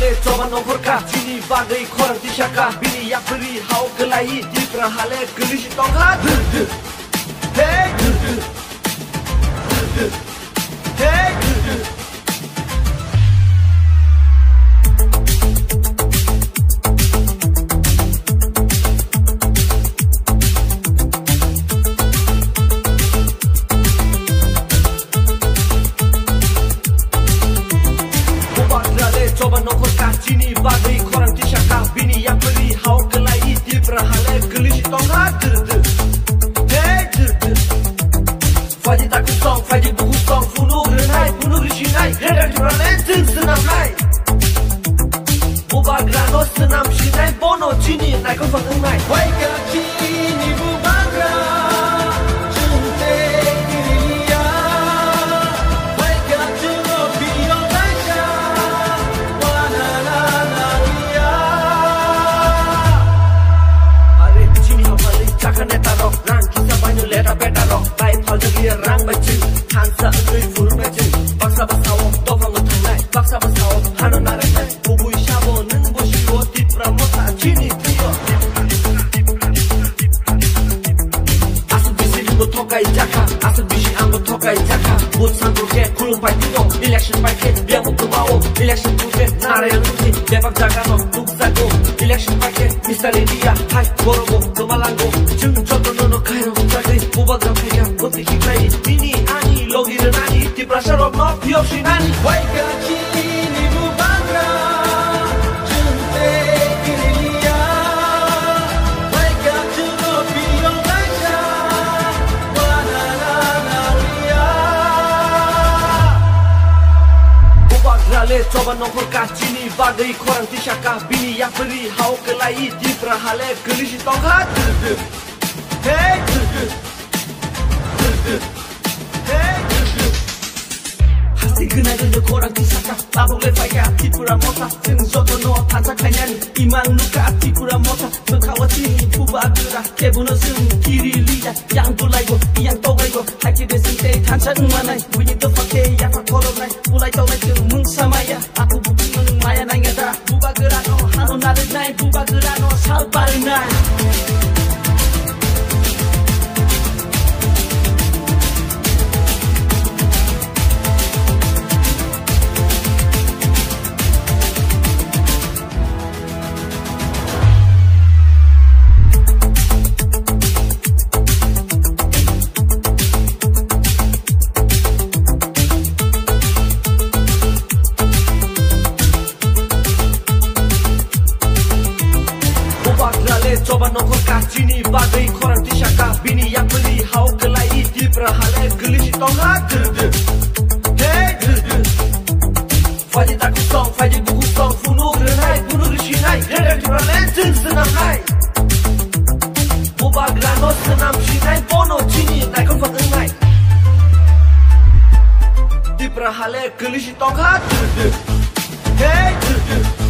le coba nongkorka Cini bagai korang tisyaka Bini yang beri hau kelahi Di perahale gelis tongha Hey Hey coba nongkorka Cini bagai korang tisyaka Bini yang beri hau kelahi Di perahale gelis tongha Hey Faji tak kusong, faji bukusong Bunuh renai, bunuh risinai Redang juranen jeng senam nai Bubak rano senam sinai Bono cini nai kau fang nai Wai ka cini bubak rano Rang baju, hansa ui furu baju Baksa basawo, dova ngutangai Baksa basawo, hano narangai Bubui shabo, nung bushiwo Tipra mota, cini trio Asal bisi limbo tokai jaka Asal bisi ambo tokai jaka Bud santur ke, kulung pai tino Election pai ke, biamu kemawo Election pute, nara yang nuti Debak jagano, duk zago Election pai ke, misteri dia Hai, gorobo, kemalango Jeng jodo nono kairo Jagay, bubag rapaya Kunti hiklay, bini ani Logi renani, tipra syarok no Piok sinani Wai ka cini bubag ra Jente kirilia Wai ka juno piok baca Wanana lia Bubag rale coba nongkorka Cini bagai korang tisyaka Bini yang beri hau kelahi Di perahale gelis tongha Hey Hasti gena-gena korang tisyaka Labok lefaya tipura mota Sing joto no tansa kanyani Imang nuka tipura mota Bekawatini buba gerah Kebuno sing kiri liya Yang bulai go, yang togai go Haki desing te tansa umanai Bunyi tefake ya fakolog nai Bulai togai ke mung samaya Aku buku menung maya nai ngeda Buba gerah no hano nari nai Buba gerah no salpari nai coba nongkorka Cini bagai korang tisyaka Bini yang beri hau kelahi Di perahale gelis tongha Hey Faji tak kusong, faji bukusong Bunuh renai, bunuh risinai Redang juranen jeng senam nai Bubak rano senam sinai Bono cini nai kau fang nai Di perahale gelis tongha Hey